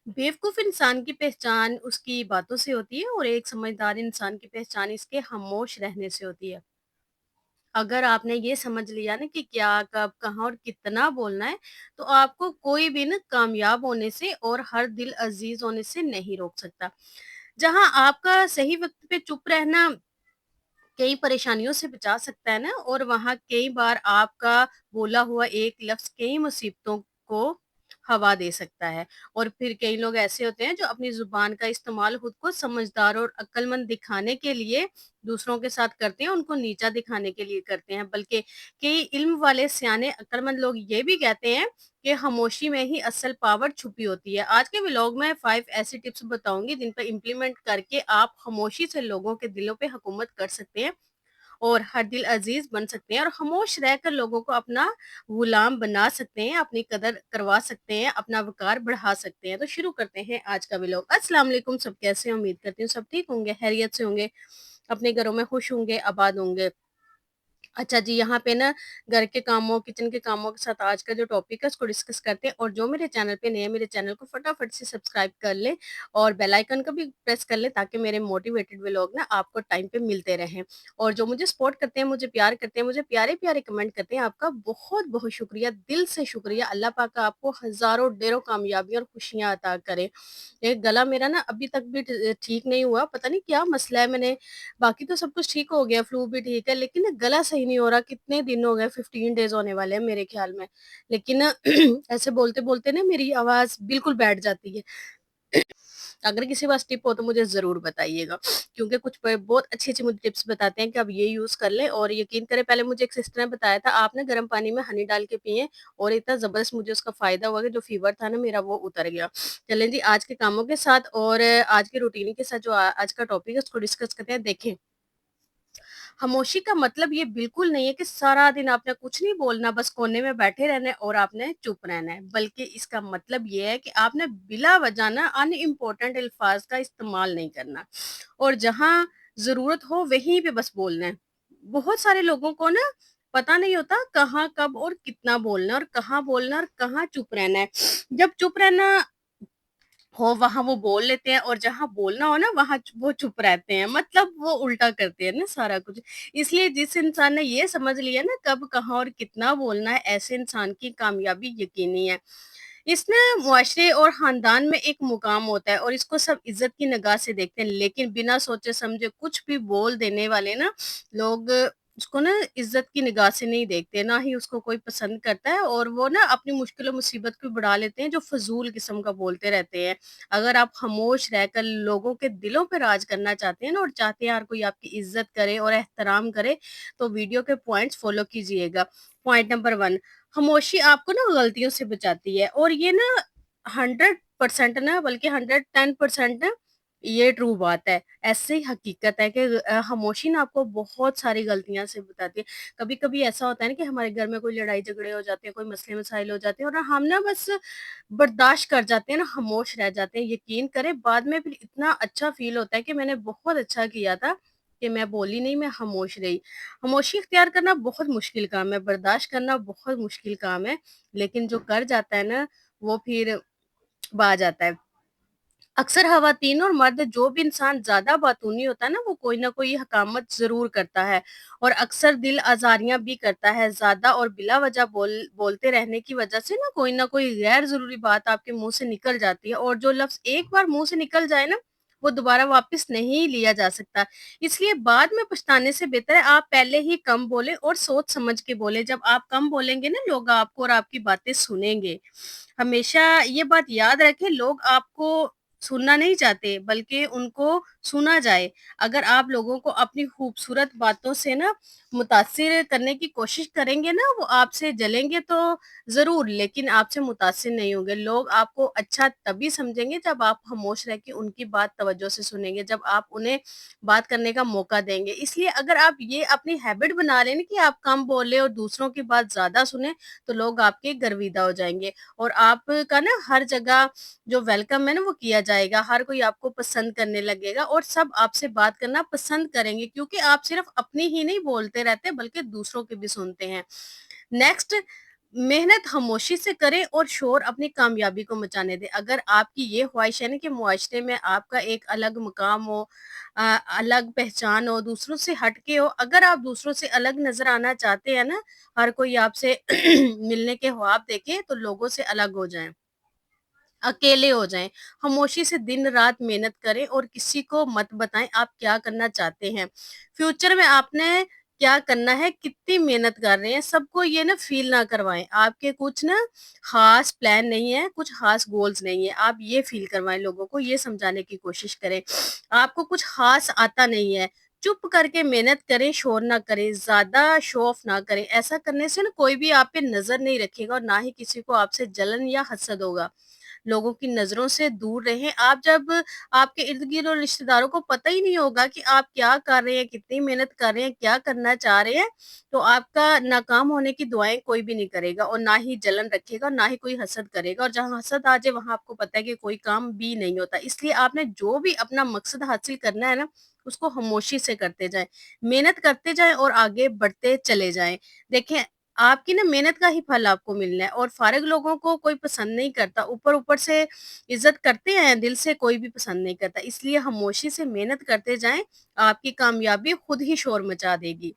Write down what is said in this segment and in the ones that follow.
बेवकूफ़ इंसान की पहचान उसकी बातों से होती है और एक समझदार इंसान की पहचान इसके खामोश रहने से होती है। अगर आपने ये समझ लिया ना कि क्या, कब, कहाँ और कितना बोलना है, तो आपको कोई भी ना कामयाब होने से और हर दिल अज़ीज़ होने से नहीं रोक सकता। जहाँ आपका सही वक़्त पे चुप रहना कई परेशानियों से बचा सकता है ना, और वहाँ कई बार आपका बोला हुआ एक लफ्ज़ कई मुसीबतों को हवा दे सकता है। और फिर कई लोग ऐसे होते हैं जो अपनी ज़ुबान का इस्तेमाल खुद को समझदार और अक्लमंद दिखाने के लिए दूसरों के साथ करते हैं, उनको नीचा दिखाने के लिए करते हैं। बल्कि कई इल्म वाले सयाने अक्लमंद लोग ये भी कहते हैं कि खामोशी में ही असल पावर छुपी होती है। आज के व्लॉग में 5 ऐसी टिप्स बताऊँगी जिन पर इम्प्लीमेंट करके आप खामोशी से लोगों के दिलों पे हुकूमत कर सकते हैं और हर दिल अजीज बन सकते हैं और खामोश रहकर लोगों को अपना गुलाम बना सकते हैं, अपनी कदर करवा सकते हैं, अपना वक़ार बढ़ा सकते हैं। तो शुरू करते हैं आज का व्लॉग। अस्सलाम वालेकुम, सब कैसे हैं? उम्मीद करती हूँ सब ठीक होंगे, खैरियत से होंगे, अपने घरों में खुश होंगे, आबाद होंगे। अच्छा जी, यहाँ पे ना घर के कामों, किचन के कामों के साथ आज का जो टॉपिक है उसको डिस्कस करते हैं। और जो मेरे चैनल पे नए हैं, मेरे चैनल को फटाफट से सब्सक्राइब कर लें और बेल आइकन को भी प्रेस कर लें ताकि मेरे मोटिवेटेड व्लॉग ना आपको टाइम पे मिलते रहें। और जो मुझे सपोर्ट करते हैं, मुझे प्यार करते हैं, मुझे प्यारे-प्यारे कमेंट करते हैं, आपका बहुत-बहुत शुक्रिया, दिल से शुक्रिया। अल्लाह पाक आपको हज़ारों ढेरों कामयाबी और खुशियाँ अता करे। ये गला मेरा ना अभी तक भी ठीक नहीं हुआ, पता नहीं क्या मसला है। बाकी तो सब कुछ ठीक हो गया, फ्लू भी ठीक है, लेकिन ना गला सही नहीं हो रहा। कितने दिन हो गए, 15 डेज़ होने वाले हैं मेरे ख़्याल में। लेकिन ना ऐसे बोलते-बोलते ना मेरी आवाज़ बिल्कुल बैठ जाती है। अगर किसी के पास टिप हो तो मुझे ज़रूर बताइएगा, क्योंकि कुछ प बहुत अच्छी-अच्छी मुझे टिप्स बताते हैं कि आप ये यूज़ कर लें। और यकीन करें, पहले मुझे एक सिस्टर ने बताया था, आप ना गर्म पानी में हनी डाल के पिएँ, और इतना ज़बरदस्त मुझे उसका फ़ायदा हुआ कि जो फ़ीवर था ना मेरा वो उतर गया। चलें जी, आज के कामों के साथ और आज की रूटीन के साथ जो आज का टॉपिक है उसको डिस्कस करते हैं। देखें, खामोशी का मतलब ये बिल्कुल नहीं है कि सारा दिन आपने कुछ नहीं बोलना, बस कोने में बैठे रहना है और आपने चुप रहना है। बल्कि इसका मतलब ये है कि आपने बिला वजह ना अनइम्पोर्टेंट अल्फाज का इस्तेमाल नहीं करना, और जहाँ ज़रूरत हो वहीं पे बस बोलना है। बहुत सारे लोगों को ना पता नहीं होता कहाँ, कब और कितना बोलना है, और कहाँ बोलना और कहाँ चुप रहना है। जब चुप रहना हो वहाँ वो बोल लेते हैं, और जहाँ बोलना हो ना वहाँ वो चुप रहते हैं, मतलब वो उल्टा करते हैं ना सारा कुछ। इसलिए जिस इंसान ने ये समझ लिया ना कब, कहाँ और कितना बोलना है, ऐसे इंसान की कामयाबी यकीनी है। इसने मुआशरे और खानदान में एक मुकाम होता है और इसको सब इज्जत की निगाह से देखते हैं, लेकिन बिना सोचे समझे कुछ भी बोल देने वाले ना लोग उसको ना इज्जत की निगाह से नहीं देखते, ना ही उसको कोई पसंद करता है, और वो ना अपनी मुश्किल और मुसीबत को बढ़ा लेते हैं, जो फजूल किस्म का बोलते रहते हैं। अगर आप खामोश रहकर लोगों के दिलों पे राज करना चाहते हैं ना, और चाहते हैं हर कोई आपकी इज्जत करे और एहतराम करे, तो वीडियो के पॉइंट्स फॉलो कीजिएगा। पॉइंट नंबर 1, खामोशी आपको ना गलतियों से बचाती है, और ये ना 100% ना, बल्कि 110% ना ये ट्रू बात है। ऐसे ही हकीकत है कि खामोशी ना आपको बहुत सारी गलतियाँ से बताती है। कभी-कभी ऐसा होता है ना कि हमारे घर में कोई लड़ाई झगड़े हो जाते हैं, कोई मसले मसाइल हो जाते हैं, और हम ना बस बर्दाश्त कर जाते हैं ना, खामोश रह जाते हैं। यकीन करें, बाद में फिर इतना अच्छा फ़ील होता है कि मैंने बहुत अच्छा किया था कि मैं बोली नहीं, मैं खामोश रही। खामोशी इख्तियार करना बहुत मुश्किल काम है, बर्दाश्त करना बहुत मुश्किल काम है, लेकिन जो कर जाता है ना, वो फिर बा जाता है। अक्सर ख़वातीन और मर्द, जो भी इंसान ज़्यादा बातूनी होता है ना, वो कोई ना कोई हकामत ज़रूर करता है, और अक्सर दिल आज़ारियाँ भी करता है। ज़्यादा और बिला वजह बोलते रहने की वजह से ना कोई गैर ज़रूरी बात आपके मुँह से निकल जाती है, और जो लफ्ज़ एक बार मुँह से निकल जाए ना, वो दोबारा वापस नहीं लिया जा सकता। इसलिए बाद में पछताने से बेहतर है आप पहले ही कम बोलें और सोच समझ के बोलें। जब आप कम बोलेंगे ना, लोग आपको और आपकी बातें सुनेंगे। हमेशा ये बात याद रखें, लोग आपको सुनना नहीं चाहते, बल्कि उनको सुना जाए। अगर आप लोगों को अपनी खूबसूरत बातों से ना मुतासिर करने की कोशिश करेंगे ना, वो आपसे जलेंगे तो ज़रूर, लेकिन आपसे मुतासिर नहीं होंगे। लोग आपको अच्छा तभी समझेंगे जब आप खामोश रह के उनकी बात तवज्जो से सुनेंगे, जब आप उन्हें बात करने का मौका देंगे। इसलिए अगर आप ये अपनी हैबिट बना लें ना कि आप कम बोलें और दूसरों की बात ज़्यादा सुनें, तो लोग आपके गर्विदा हो जाएँगे, और आपका ना हर जगह जो वेलकम है ना वो किया जाएगा। हर कोई आपको पसंद करने लगेगा, और सब आपसे बात करना पसंद करेंगे, क्योंकि आप सिर्फ अपनी ही नहीं बोलते रहते, बल्कि दूसरों की भी सुनते हैं। नेक्स्ट, मेहनत खामोशी से करें और शोर अपनी कामयाबी को मचाने दें। अगर आपकी ये ख्वाहिश है ना कि मुआशरे में आपका एक अलग मुकाम हो, अलग पहचान हो, दूसरों से हट के हो, अगर आप दूसरों से अलग नज़र आना चाहते हैं ना, हर कोई आपसे मिलने के ख्वाब देखे, तो लोगों से अलग हो जाएँ। अकेले हो जाएँ, खामोशी से दिन-रात मेहनत करें और किसी को मत बताएँ आप क्या करना चाहते हैं। फ्यूचर में आपने क्या करना है, कितनी मेहनत कर रहे हैं, सबको ये ना फ़ील ना करवाएँ। आपके कुछ ना ख़ास प्लान नहीं है, कुछ ख़ास गोल्स नहीं है, आप ये फ़ील करवाएँ लोगों को, ये समझाने की कोशिश करें। आपको कुछ ख़ास आता नहीं है, चुप करके मेहनत करें, शोर ना करें, ज़्यादा शो ऑफ ना करें। ऐसा करने से ना कोई भी आप पे नज़र नहीं रखेगा और ना ही किसी को आपसे जलन या हसद होगा। लोगों की नज़रों से दूर रहें। आप जब आपके इर्द-गिर्द और रिश्तेदारों को पता ही नहीं होगा कि आप क्या कर रहे हैं, कितनी मेहनत कर रहे हैं, क्या करना चाह रहे हैं, तो आपका नाकाम होने की दुआएँ कोई भी नहीं करेगा और ना ही जलन रखेगा और ना ही कोई हसद करेगा और जहाँ हसद आ जाए वहाँ आपको पता है कि कोई काम भी नहीं होता। इसलिए आपने जो भी अपना मकसद हासिल करना है ना, उसको खामोशी से करते जाएँ, मेहनत करते जाएँ और आगे बढ़ते चले जाएँ। देखें आपकी ना मेहनत का ही फल आपको मिलना है और फारिग लोगों को कोई पसंद नहीं करता। ऊपर-ऊपर से इज़्ज़त करते हैं, दिल से कोई भी पसंद नहीं करता। इसलिए खामोशी से मेहनत करते जाएँ, आपकी कामयाबी खुद ही शोर मचा देगी।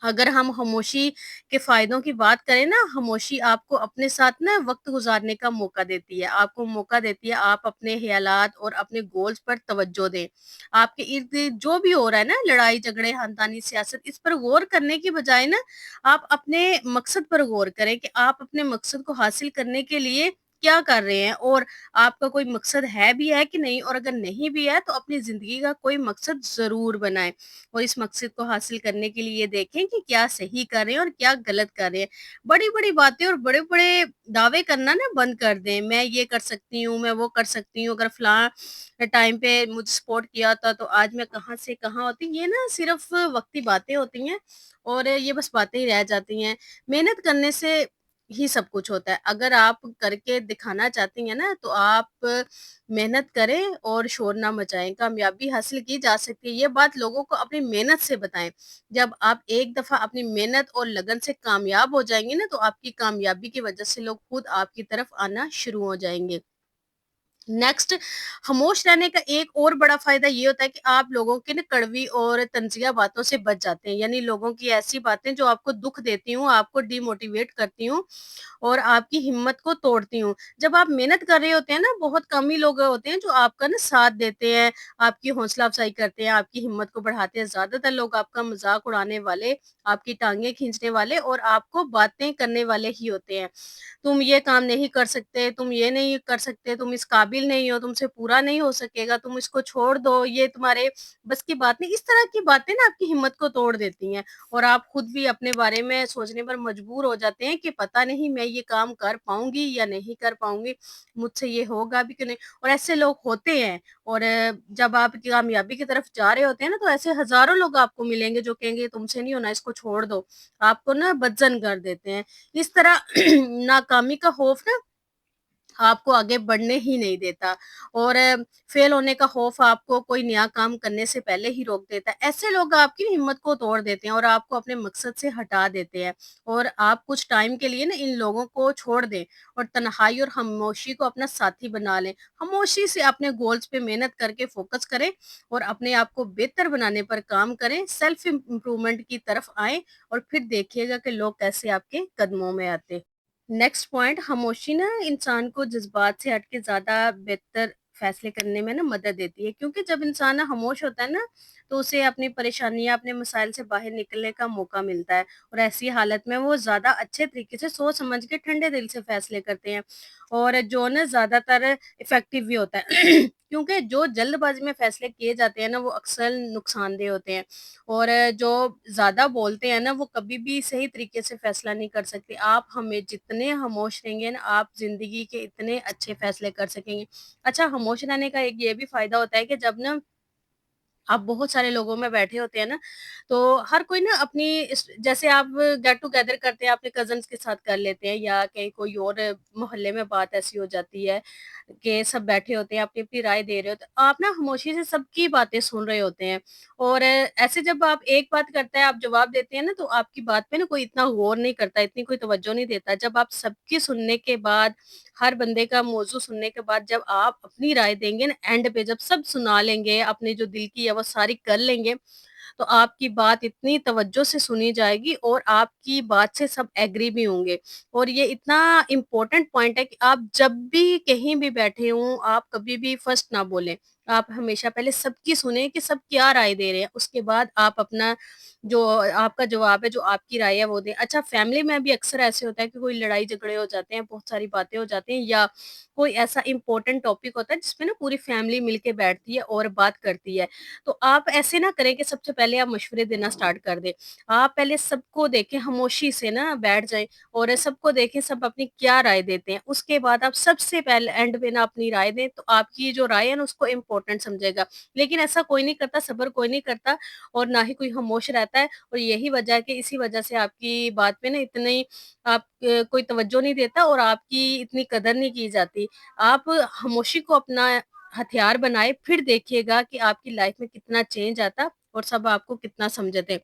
अगर हम खामोशी के फ़ायदों की बात करें ना, खामोशी आपको अपने साथ ना वक़्त गुज़ारने का मौका देती है। आपको मौका देती है आप अपने ख़यालात और अपने गोल्स पर तवज्जो दें। आपके इर्द-गिर्द जो भी हो रहा है ना, लड़ाई-झगड़े, ख़ानदानी सियासत, इस पर गौर करने की बजाय ना, आप अपने मकसद पर गौर करें कि आप अपने मकसद को हासिल करने के लिए क्या कर रहे हैं और आपका कोई मकसद है कि नहीं और अगर नहीं भी है, तो अपनी ज़िंदगी का कोई मकसद ज़रूर बनाएँ। और इस मकसद को हासिल करने के लिए ये देखें कि क्या सही कर रहे हैं और क्या गलत कर रहे हैं। बड़ी-बड़ी बातें और बड़े-बड़े दावे करना ना बंद कर दें। मैं ये कर सकती हूँ, मैं वो कर सकती हूँ, अगर टाइम पे मुझे सपोर्ट किया होता तो आज मैं कहाँ से कहाँ होती। ये ना सिर्फ़ वक़्ती बातें होती हैं और ये बस बातें ही रह जाती हैं। मेहनत करने से ही सब कुछ होता है। अगर आप करके दिखाना चाहती हैं ना तो आप मेहनत करें और शोर ना मचाएँ, कामयाबी हासिल की जा सकती है। ये बात लोगों को अपनी मेहनत से बताएँ। जब आप एक दफ़ा अपनी मेहनत और लगन से कामयाब हो जाएँगे ना, तो आपकी कामयाबी की वजह से लोग खुद आपकी तरफ आना शुरू हो जाएँगे। नेक्स्ट खामोश रहने का एक और बड़ा फ़ायदा ये होता है कि आप लोगों की ना कड़वी और तंज़िया बातों से बच जाते हैं। यानी लोगों की ऐसी बातें जो आपको दुःख देती हों, आपको डिमोटिवेट करती हों और आपकी हिम्मत को तोड़ती हूँ। जब आप मेहनत कर रहे होते हैं ना, बहुत कम ही लोग होते हैं जो आपका ना साथ देते हैं, आपकी हौसला अफ़ज़ाई करते हैं, आपकी हिम्मत को बढ़ाते हैं। ज़्यादातर लोग आपका मज़ाक उड़ाने वाले, आपकी टाँगें खींचने वाले और आपको बातें करने वाले ही होते हैं। तुम ये काम नहीं कर सकते, तुम ये नहीं कर सकते, तुम इस काबिल नहीं हो, तुमसे पूरा नहीं हो सकेगा, तुम इसको छोड़ दो, ये तुम्हारे बस की बात नहीं। इस तरह की बातें ना आपकी हिम्मत को तोड़ देती हैं और आप खुद भी अपने बारे में सोचने पर मजबूर हो जाते हैं कि पता नहीं मैं ये काम कर पाऊँगी या नहीं कर पाऊँगी, मुझसे ये होगा भी कि नहीं। और ऐसे लोग होते हैं और जब आप कामयाबी की तरफ जा रहे होते हैं ना, तो ऐसे हज़ारों लोग आपको मिलेंगे जो कहेंगे तुमसे नहीं होना, इसको छोड़ दो। आपको ना बदज़न कर देते हैं। इस तरह नाकामी का खौफ ना आपको आगे बढ़ने ही नहीं देता और फेल होने का खौफ आपको कोई नया काम करने से पहले ही रोक देता है। ऐसे लोग आपकी हिम्मत को तोड़ देते हैं और आपको अपने मकसद से हटा देते हैं और आप कुछ टाइम के लिए ना इन लोगों को छोड़ दें और तन्हाई और खामोशी को अपना साथी बना लें। खामोशी से अपने गोल्स पे मेहनत करके फोकस करें और अपने आप को बेहतर बनाने पर काम करें। सेल्फ इम्प्रूवमेंट की तरफ आएँ और फिर देखिएगा कि लोग कैसे आपके कदमों में आते। नेक्स्ट पॉइंट खामोशी ना इंसान को जज़्बात से हट के ज़्यादा बेहतर फ़ैसले करने में ना मदद देती है क्योंकि जब इंसान ना खामोश होता है ना, तो उसे अपनी परेशानियाँ, अपने मसाइल से बाहर निकलने का मौका मिलता है और ऐसी हालत में वो ज़्यादा अच्छे तरीके से सोच समझ के ठंडे दिल से फ़ैसले करते हैं और जो ना ज़्यादातर इफ़ेक्टिव भी होता है। क्योंकि जो जल्दबाज़ी में फ़ैसले किए जाते हैं ना, वो अक्सर नुकसानदेह होते हैं और जो ज़्यादा बोलते हैं ना, वो कभी भी सही तरीके से फ़ैसला नहीं कर सकते। आप हमें जितने खामोश रहेंगे ना, आप ज़िंदगी के इतने अच्छे फ़ैसले कर सकेंगे। अच्छा, खामोश रहने का एक ये भी फ़ायदा होता है कि जब ना आप बहुत सारे लोगों में बैठे होते हैं ना, तो हर कोई ना अपनी इस जैसे आप गेट टुगेदर करते हैं, अपने कज़िन्स के साथ कर लेते हैं या कहीं कोई और मोहल्ले में बात ऐसी हो जाती है कि सब बैठे होते हैं, अपनी-अपनी राय दे रहे होते हैं। आप ना खामोशी से सबकी बातें सुन रहे होते हैं और ऐसे जब आप एक बात करता है, आप जवाब देते हैं ना, तो आपकी बात पे ना कोई इतना गौर नहीं करता, इतनी कोई तवज्जो नहीं देता। जब आप सबकी सुनने के बाद, हर बंदे का मौज़ू सुनने के बाद जब आप अपनी राय देंगे ना, एंड पे जब सब सुना लेंगे, अपनी जो दिल की है वो सारी कर लेंगे, तो आपकी बात इतनी तवज्जो से सुनी जाएगी और आपकी बात से सब एग्री भी होंगे। और ये इतना इम्पोर्टेंट पॉइंट है कि आप जब भी कहीं भी बैठे हों, आप कभी भी फर्स्ट ना बोलें। आप हमेशा पहले सबकी सुनें कि सब क्या राय दे रहे हैं, उसके बाद आप अपना जो आपका जवाब है, जो आपकी राय है वो दें। अच्छा, फैमिली में भी अक्सर ऐसे होता है कि कोई लड़ाई-झगड़े हो जाते हैं, बहुत सारी बातें हो जाती हैं या कोई ऐसा इम्पोर्टेंट टॉपिक होता है जिसमें ना पूरी फैमिली मिलके बैठती है और बात करती है। तो आप ऐसे ना करें कि सबसे पहले आप मशवरे देना स्टार्ट कर दें। आप पहले सबको देखें, खामोशी से ना बैठ जाएँ और सबको देखें सब अपनी क्या राय देते हैं। उसके बाद आप सबसे पहले एंड पे ना अपनी राय दें, तो आपकी जो राय है ना उसको इम्पोर्टेंट समझेगा। लेकिन ऐसा कोई नहीं करता, सब्र कोई नहीं करता और ना ही कोई खामोश रहता है और यही वजह है कि इसी वजह से आपकी बात पे ना इतनी आप कोई तवज्जो नहीं देता और आपकी इतनी कदर नहीं की जाती। आप खामोशी को अपना हथियार बनाए, फिर देखिएगा कि आपकी लाइफ में कितना चेंज आता और सब आपको कितना समझते।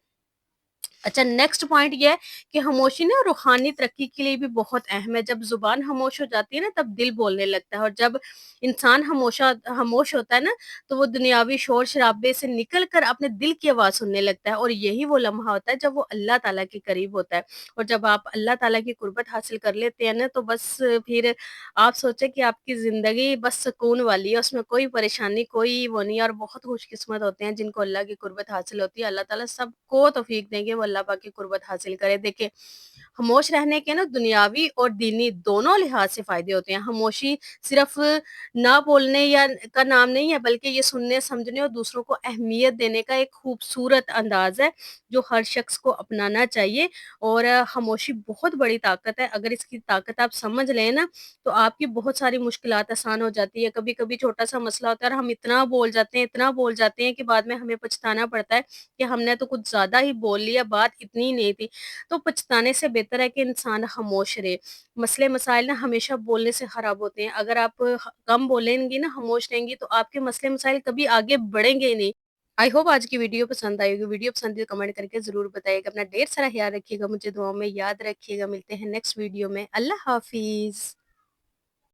अच्छा, नेक्स्ट पॉइंट ये है कि खामोशी ना रूहानी तरक्की के लिए भी बहुत अहम है। जब ज़ुबान खामोश हो जाती है ना, तब दिल बोलने लगता है और जब इंसान खामोश होता है ना, तो वो दुनियावी शोर-शराबे से निकल कर अपने दिल की आवाज़ सुनने लगता है और यही वो लम्हा होता है जब वो अल्लाह ताला के करीब होता है। और जब आप अल्लाह ताला की कुर्बत हासिल कर लेते हैं ना, तो बस फिर आप सोचें कि आपकी ज़िंदगी बस सुकून वाली है, उसमें कोई परेशानी, कोई वो नहीं है और बहुत खुशकिस्मत होते हैं जिनको अल्लाह की कुर्बत हासिल होती है। अल्लाह ताला सबको तौफ़ीक देंगे वो अल्लाह पाक की कुर्बत हासिल करें। देखिए, खामोश रहने के ना दुनियावी और दीनी दोनों लिहाज से फ़ायदे होते हैं। खामोशी सिर्फ़ ना बोलने या का नाम नहीं है, बल्कि ये सुनने, समझने और दूसरों को अहमियत देने का एक खूबसूरत अंदाज़ है, जो हर शख़्स को अपनाना चाहिए और खामोशी बहुत बड़ी ताकत है। अगर इसकी ताकत आप समझ लें ना, तो आपकी बहुत सारी मुश्किलात आसान हो जाती है। कभी-कभी छोटा-सा मसला होता है और हम इतना बोल जाते हैं कि बाद में हमें पछताना पड़ता है कि हमने तो कुछ ज़्यादा ही बोल लिया, बात इतनी नहीं थी। तो पछताने से बेहतर है कि इंसान खामोश रहे। मसले-मसाइल ना हमेशा बोलने से खराब होते हैं। अगर आप कम बोलेंगी ना, खामोश रहेंगी, तो आपके मसले-मसाइल कभी आगे बढ़ेंगे ही नहीं। आई होप आज की वीडियो पसंद आई होगी। वीडियो पसंद आई तो कमेंट करके ज़रूर बताइएगा। अपना ढेर सारा ख़्याल रखिएगा, मुझे दुआओं में याद रखिएगा। मिलते हैं नेक्स्ट वीडियो में। अल्लाह हाफ़िज़।